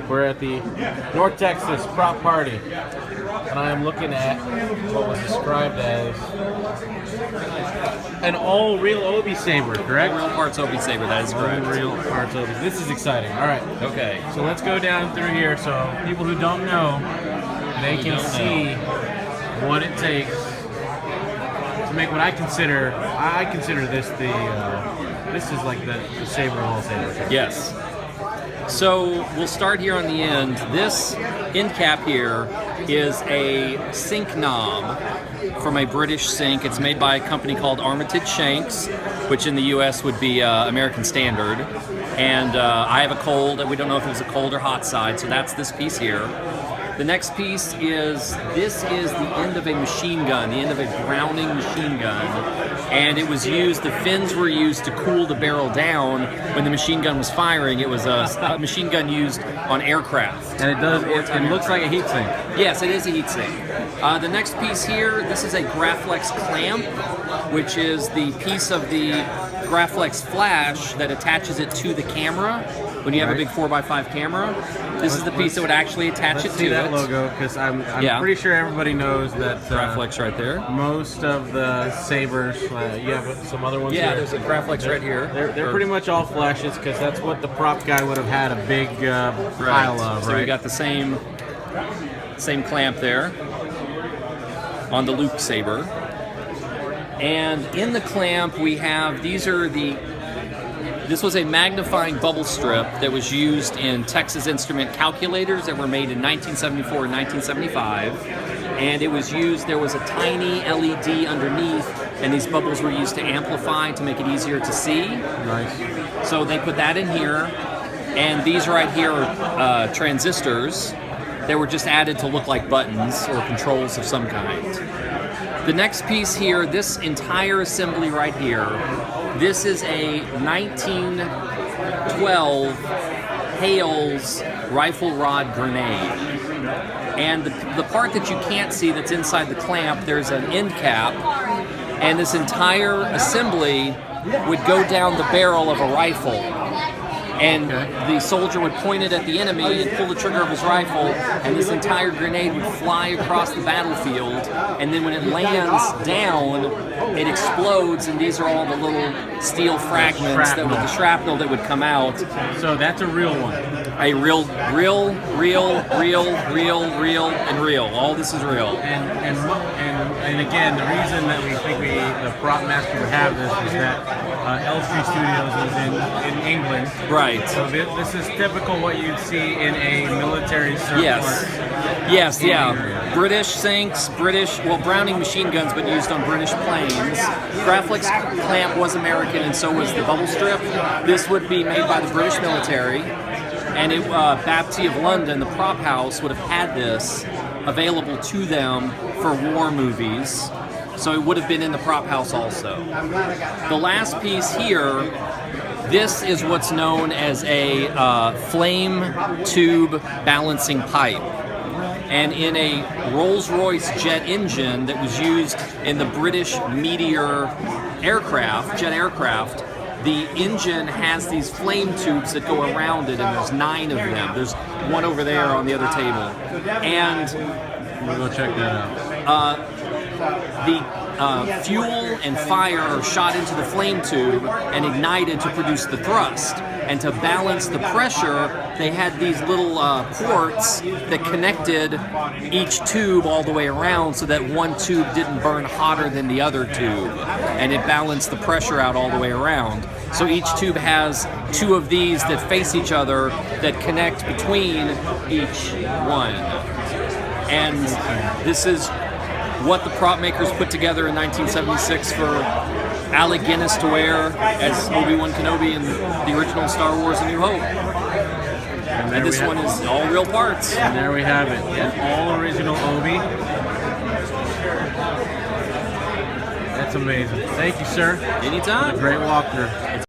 We're at the North Texas prop party, and I am looking at what was described as an all-real Obi Saber, correct? Real parts Obi Saber, that is correct. Real parts Obi. This is exciting. All right. Okay. So let's go down through here so people who don't know, they can see what it takes to make what I consider this this is like the Saber of all sabers. Yes. So we'll start here on the end. This end cap here is a sink knob from a British sink. It's made by a company called Armitage Shanks, which in the US would be American Standard. And I have a cold, we don't know if it was a cold or hot side, so that's this piece here. The next piece is, this is the end of a machine gun, the end of a Browning machine gun. And it was used, the fins were used to cool the barrel down when the machine gun was firing. It was a machine gun used on aircraft. And it looks like a heat sink. Yes, it is a heat sink. The next piece here, this is a Graflex Clamp, which is the piece of the Graflex flash that attaches it to the camera. When you have a big 4x5 camera, this is the piece that would actually attach it to see that logo, because I'm pretty sure everybody knows that Graflex right there. Most of the Sabers, you have some other ones. Yeah, here. there's a Graflex right here. They're pretty much all flashes because that's what the prop guy would have had a big pile of. So we got the same clamp there on the Luke Saber, and in the clamp we have This was a magnifying bubble strip that was used in Texas Instrument calculators that were made in 1974 and 1975. And it was used, there was a tiny LED underneath, and these bubbles were used to amplify to make it easier to see. Nice. So they put that in here, and these right here are transistors that were just added to look like buttons or controls of some kind. The next piece here, this entire assembly right here, this is a 1912 Hales rifle rod grenade. And the part that you can't see that's inside the clamp, there's an end cap, and this entire assembly would go down the barrel of a rifle. And the soldier would point it at the enemy and pull the trigger of his rifle, and this entire grenade would fly across the battlefield, and then when it lands down, it explodes, and these are all the little steel fragments that with the shrapnel that would come out. So that's a real one. A real, and real. All this is real. And again, the reason that we think the prop master would have this is that Elstree Studios is in England. Right. So this is typical what you'd see in a military surplus. Yes, yeah. British sinks, Browning machine guns, but used on British planes. Graflex Clamp was American, and so was the bubble strip. This would be made by the British military. And Baptiste of London, the prop house, would have had this available to them for war movies. So it would have been in the prop house also. The last piece here, this is what's known as a flame tube balancing pipe. And in a Rolls-Royce jet engine that was used in the British Meteor jet aircraft, the engine has these flame tubes that go around it, and there's 9 of them. There's one over there on the other table. And we'll go check that out. The fuel and fire are shot into the flame tube and ignited to produce the thrust. And to balance the pressure, they had these little ports that connected each tube all the way around so that one tube didn't burn hotter than the other tube. And it balanced the pressure out all the way around. So each tube has 2 of these that face each other that connect between each one. And this is what the prop makers put together in 1976 for Alec Guinness to wear as Obi Wan Kenobi in the original Star Wars: A New Hope. And this one is all real parts. And there we have it, all original Obi. That's amazing. Thank you, sir. Anytime. Great walkthrough.